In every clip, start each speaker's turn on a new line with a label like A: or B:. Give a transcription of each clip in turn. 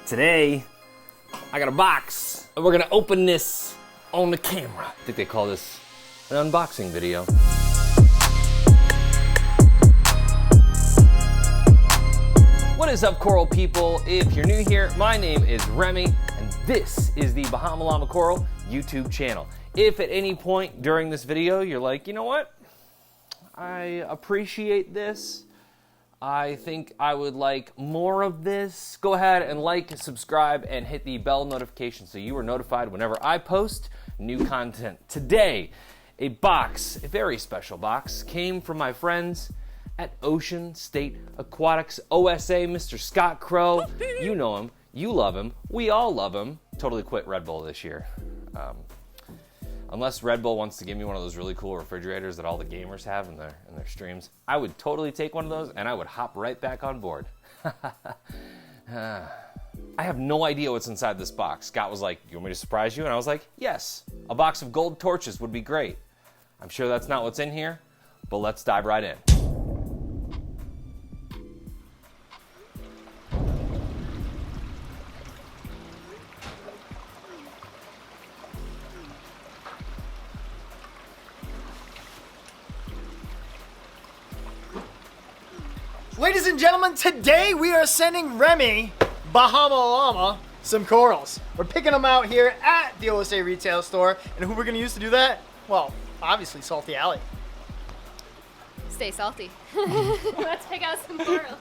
A: Today, I got a box, and we're gonna open this on the camera. I think they call this an unboxing video. What is up, coral people? If you're new here, my name is Remy, and this is the Bahama Llama Coral YouTube channel. If at any point during this video you're like, you know what? I appreciate this. I think I would like more of this. Go ahead and like, subscribe, and hit the bell notification so you are notified whenever I post new content. Today, a box, a very special box, came from my friends at Ocean State Aquatics, OSA, Mr. Scott Crowe. You know him, you love him, we all love him. Totally quit Red Bull this year. Unless Red Bull wants to give me one of those really cool refrigerators that all the gamers have in their streams, I would totally take one of those and I would hop right back on board. I have no idea what's inside this box. Scott was like, you want me to surprise you? And I was like, yes, a box of gold torches would be great. I'm sure that's not what's in here, but let's dive right in.
B: Ladies and gentlemen, today we are sending Remy, Bahama Llama, some corals. We're picking them out here at the OSA retail store. And who we're going to use to do that? Well, obviously Salty Alley.
C: Stay salty. Let's pick out some coral.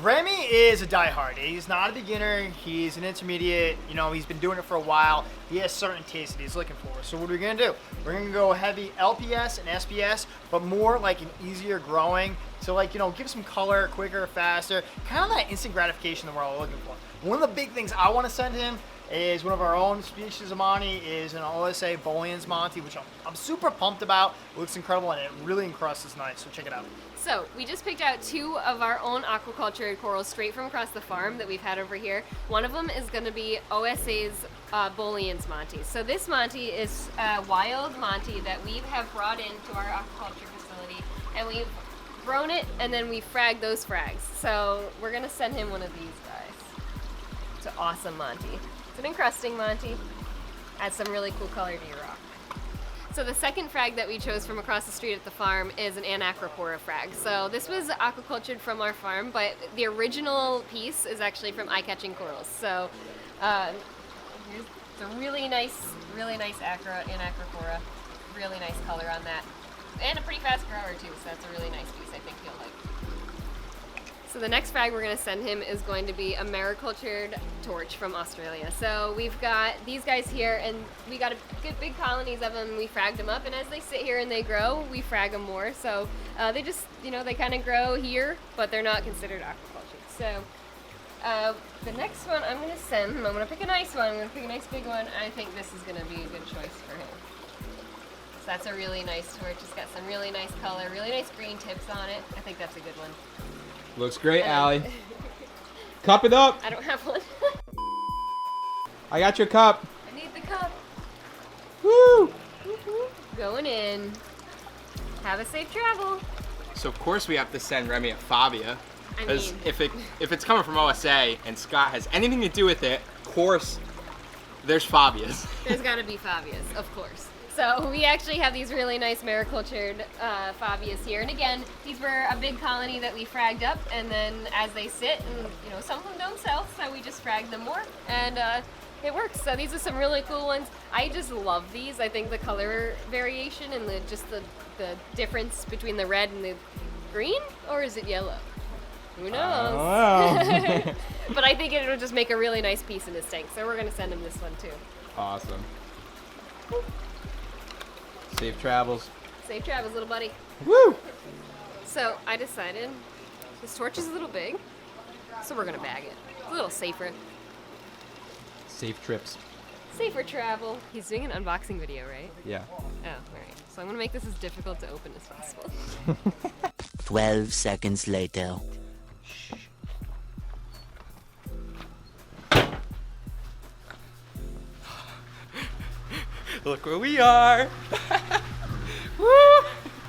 B: Remy is a diehard. He's not a beginner. He's an intermediate. You know, he's been doing it for a while. He has certain tastes that he's looking for. So what are we going to do? We're going to go heavy LPS and SPS, but more like an easier growing. So like, you know, give some color, quicker, faster, kind of that instant gratification that we're all looking for. One of the big things I want to send him is one of our own species of monti, is an OSA Bolian's monti, which I'm super pumped about. It looks incredible and it really encrusts nice, so check it out.
C: So we just picked out two of our own aquaculture corals straight from across the farm that we've had over here. One of them is going to be OSA's Bolian's monti. So this monti is a wild monti that we have brought into our aquaculture facility, and we've grown it and then we fragged those frags. So we're going to send him one of these guys. It's an awesome monti. It's an encrusting monti. Adds some really cool color to your rock. So the second frag that we chose from across the street at the farm is an anacropora frag. So this was aquacultured from our farm, but the original piece is actually from eye-catching corals. So here's a really nice anacropora. Really nice color on that. And a pretty fast grower too, so that's a really nice piece I think you'll like. So the next frag we're going to send him is going to be a maricultured torch from Australia. So we've got these guys here, and we got a good big colonies of them. We fragged them up, and as they sit here and they grow, we frag them more. So they just, you know, they kind of grow here, but they're not considered aquaculture. So the next one I'm going to send him, I'm going to pick a nice one. I'm going to pick a nice big one. I think this is going to be a good choice for him. So that's a really nice torch. It's got some really nice color, really nice green tips on it. I think that's a good one.
D: Looks great, Allie. Cup it up.
C: I don't have one.
D: I got your cup.
C: I need the cup.
D: Woo!
C: Going in. Have a safe travel.
E: So of course we have to send Remy a Favia.
C: I
E: Because
C: mean,
E: if it's coming from OSA and Scott has anything to do with it, of course there's Favias.
C: there's got to be Favias, of course. So we actually have these really nice maricultured Favias here. And again, these were a big colony that we fragged up, and then as they sit, and you know, some of them don't sell, so we just fragged them more, and it works. So these are some really cool ones. I just love these. I think the color variation and the difference between the red and the green, or is it yellow? Who knows? But I think it'll just make a really nice piece in his tank, so we're gonna send him this one too.
D: Awesome. Safe travels.
C: Safe travels, little buddy.
D: Woo!
C: So I decided this torch is a little big, so we're gonna bag it. It's a little safer.
D: Safe trips.
C: Safer travel. He's doing an unboxing video, right?
D: Yeah.
C: Oh, alright. So I'm gonna make this as difficult to open as possible.
F: 12 seconds later.
E: Look where we are. Woo!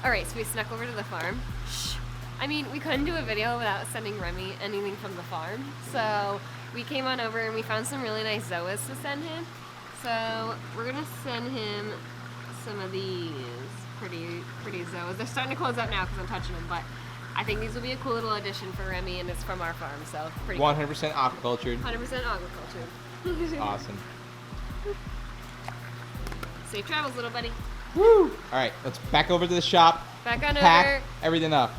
C: Alright, so we snuck over to the farm. Shh. I mean, we couldn't do a video without sending Remy anything from the farm. So we came on over and we found some really nice Zoas to send him. So we're gonna send him some of these pretty Zoas. They're starting to close up now because I'm touching them, but I think these will be a cool little addition for Remy, and it's from our farm, so pretty
D: 100% aquacultured.
C: 100% aquaculture.
D: Awesome.
C: Safe travels, little buddy.
D: Woo! All right, let's back over to the shop.
C: Back on
D: Pack
C: over
D: everything up.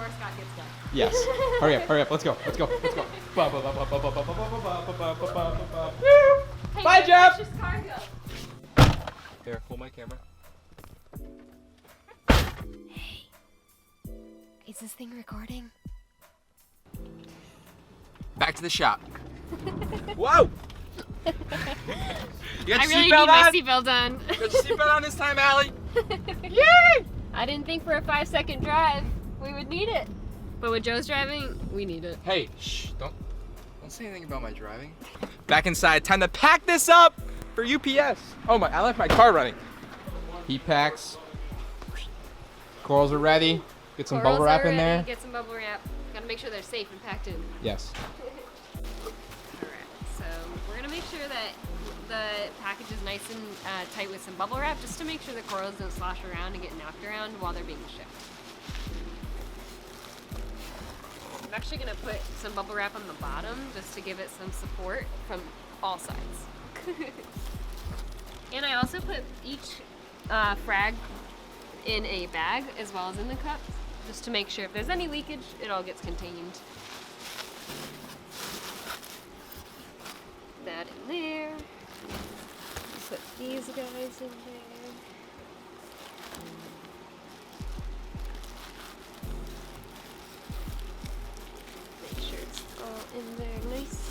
C: before Scott gets done.
D: Yes. Hurry up. Let's go.
C: Hey,
D: Bye,
C: man,
D: Jeff.
C: precious cargo.
E: Here, hold my camera.
C: Is this thing recording?
E: Back to the shop. Whoa! You got
C: I
E: your
C: really need
E: seatbelt
C: my
E: on?
C: seatbelt on.
E: Got your seatbelt on this time, Allie?
C: Yay! I didn't think for a 5-second drive we would need it. But with Joe's driving, we need it.
E: Hey, shh, don't say anything about my driving. Back inside, time to pack this up for UPS. Oh my, I left my car running.
D: Heat packs. Corals are ready. Get some
C: Corals
D: bubble wrap
C: are
D: in
C: ready.
D: there.
C: Get some bubble wrap. Gotta make sure they're safe and packed in.
D: Yes.
C: Alright, so we're gonna make sure that the package is nice and tight with some bubble wrap just to make sure the corals don't slosh around and get knocked around while they're being shipped. I'm actually gonna put some bubble wrap on the bottom just to give it some support from all sides. And I also put each frag in a bag as well as in the cups, just to make sure if there's any leakage, it all gets contained. That in there. Put these guys in there. Make sure it's all in there nice.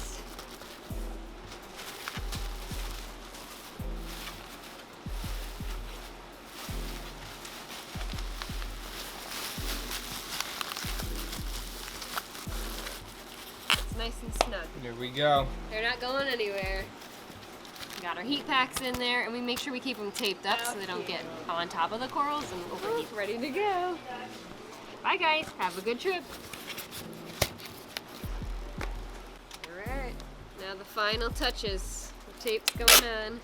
C: Nice and snug.
D: Here we go.
C: They're not going anywhere. We got our heat packs in there, and we make sure we keep them taped up so they don't get on top of the corals and overheat. Ready to go. Bye guys, have a good trip. Alright, now the final touches. The tape's going on.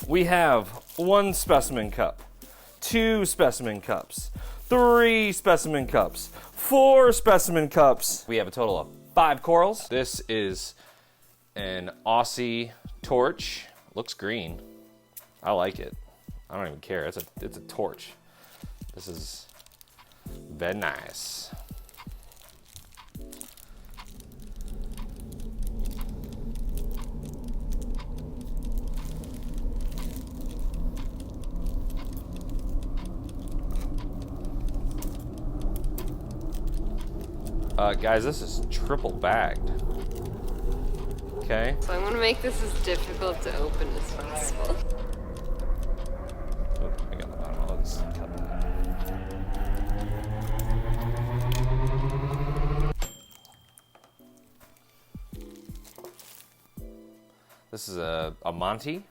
A: We have 1 specimen cup, 2 specimen cups, 3 specimen cups, 4 specimen cups. We have a total of 5 corals. This is an Aussie torch. Looks green. I like it. I don't even care. It's a torch. This is very nice. Guys, this is triple bagged. Okay.
C: So I'm gonna make this as difficult to open as possible.
A: Oh, I got the bottom. I'll just cut that. This is a monti.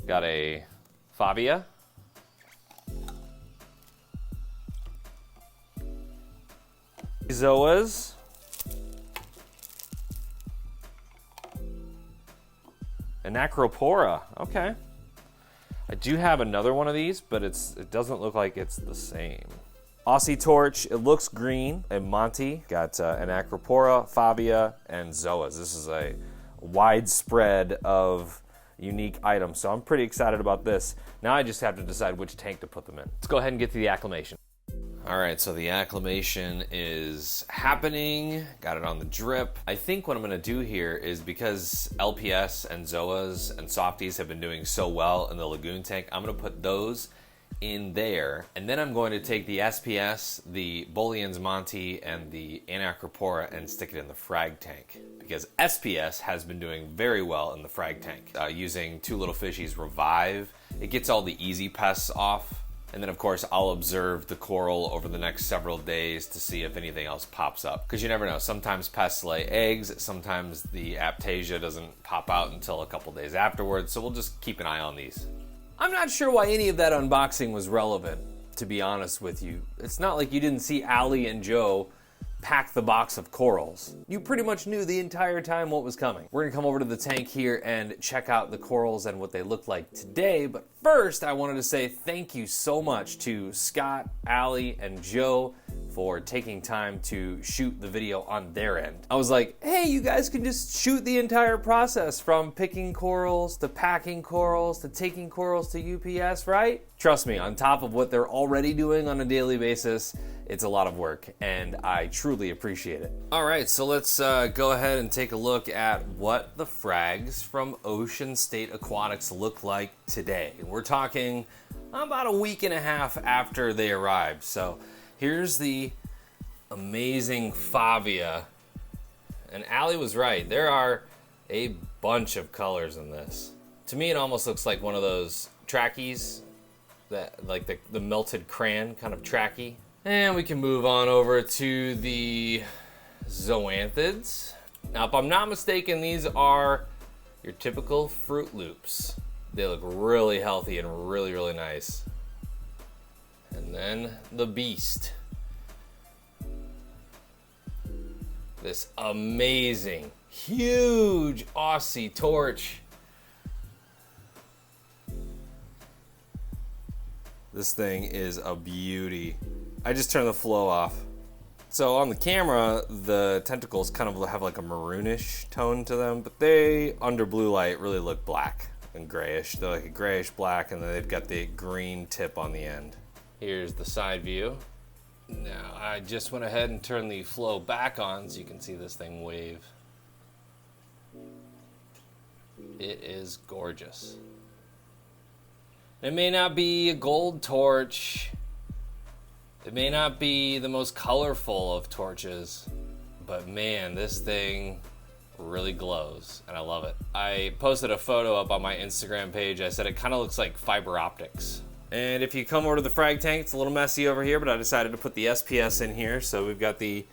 A: Got a Favia. Zoas. Anacropora. Okay. I do have another one of these, but it doesn't look like it's the same. Aussie torch. It looks green. A monti. Got Anacropora, Favia, and Zoas. This is a widespread of unique items, so I'm pretty excited about this. Now I just have to decide which tank to put them in. Let's go ahead and get to the acclimation. All right, so the acclimation is happening. Got it on the drip. I think what I'm gonna do here is, because LPS and Zoas and Softies have been doing so well in the lagoon tank, I'm gonna put those in there, and then I'm going to take the SPS, the Bolian's Monti, and the Anacropora and stick it in the frag tank, because SPS has been doing very well in the frag tank. Using Two Little Fishies Revive, it gets all the easy pests off And then of course I'll observe the coral over the next several days to see if anything else pops up. Because you never know, sometimes pests lay eggs, sometimes the aptasia doesn't pop out until a couple days afterwards, so we'll just keep an eye on these. I'm not sure why any of that unboxing was relevant, to be honest with you. It's not like you didn't see Allie and Joe pack the box of corals. You pretty much knew the entire time what was coming. We're gonna come over to the tank here and check out the corals and what they look like today, but first I wanted to say thank you so much to Scott, Allie, and Joe for taking time to shoot the video on their end. I was like, hey, you guys can just shoot the entire process from picking corals to packing corals to taking corals to UPS, right? Trust me, on top of what they're already doing on a daily basis, it's a lot of work, and I truly appreciate it. All right, so let's go ahead and take a look at what the frags from Ocean State Aquatics look like today. We're talking about a week and a half after they arrived. So here's the amazing Favia. And Allie was right, there are a bunch of colors in this. To me, it almost looks like one of those trackies, that like the melted crayon kind of tracky. And we can move on over to the zoanthids. Now, if I'm not mistaken, these are your typical Fruit Loops. They look really healthy and really, really nice. And then the beast. This amazing, huge Aussie torch. This thing is a beauty. I just turned the flow off. So on the camera, the tentacles kind of have like a maroonish tone to them, but they, under blue light, really look black and grayish. They're like a grayish black, and then they've got the green tip on the end. Here's the side view. Now, I just went ahead and turned the flow back on so you can see this thing wave. It is gorgeous. It may not be a gold torch. It may not be the most colorful of torches, but man, this thing really glows, and I love it. I posted a photo up on my Instagram page. I said it kind of looks like fiber optics. And if you come over to the frag tank, it's a little messy over here, but I decided to put the SPS in here. So we've got the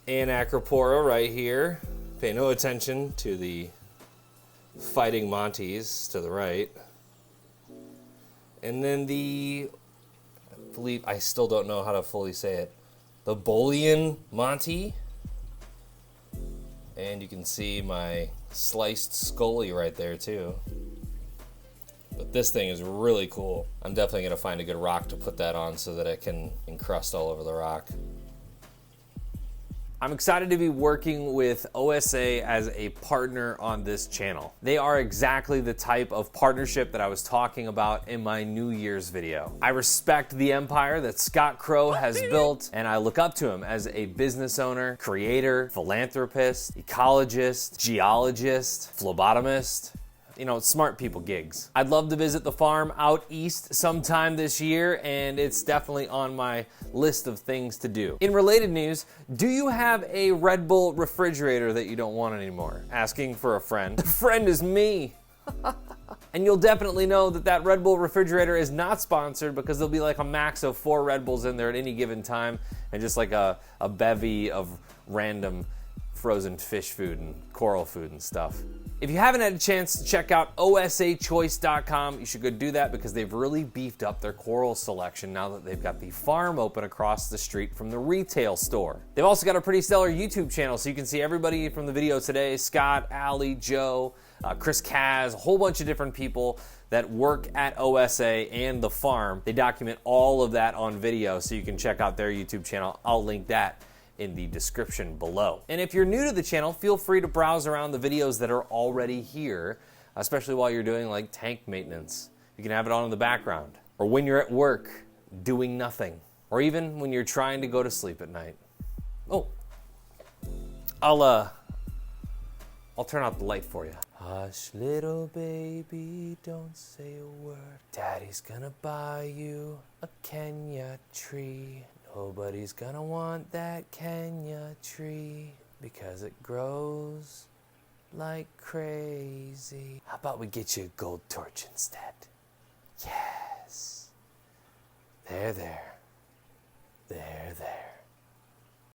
A: anacropora right here. Pay no attention to the fighting montes to the right. And then I still don't know how to fully say it, the Bolian monti. And you can see my sliced scully right there too. But this thing is really cool. I'm definitely gonna find a good rock to put that on so that it can encrust all over the rock. I'm excited to be working with OSA as a partner on this channel. They are exactly the type of partnership that I was talking about in my New Year's video. I respect the empire that Scott Crowe has built, and I look up to him as a business owner, creator, philanthropist, ecologist, geologist, phlebotomist. You know, smart people gigs. I'd love to visit the farm out east sometime this year, and it's definitely on my list of things to do. In related news, do you have a Red Bull refrigerator that you don't want anymore? Asking for a friend. The friend is me. And you'll definitely know that that Red Bull refrigerator is not sponsored, because there'll be like a max of 4 Red Bulls in there at any given time, and just like a bevy of random frozen fish food and coral food and stuff. If you haven't had a chance to check out osachoice.com, you should go do that, because they've really beefed up their coral selection now that they've got the farm open across the street from the retail store. They've also got a pretty stellar YouTube channel, so you can see everybody from the video today: Scott, Allie, Joe, Chris Kaz, a whole bunch of different people that work at OSA and the farm. They document all of that on video, so you can check out their YouTube channel. I'll link that in the description below. And if you're new to the channel, feel free to browse around the videos that are already here, especially while you're doing like tank maintenance. You can have it on in the background, or when you're at work doing nothing, or even when you're trying to go to sleep at night. Oh, I'll turn out the light for you. Hush, little baby, don't say a word. Daddy's gonna buy you a Kenya tree. Nobody's gonna want that Kenya tree, because it grows like crazy. How about we get you a gold torch instead? Yes. There, there. There, there.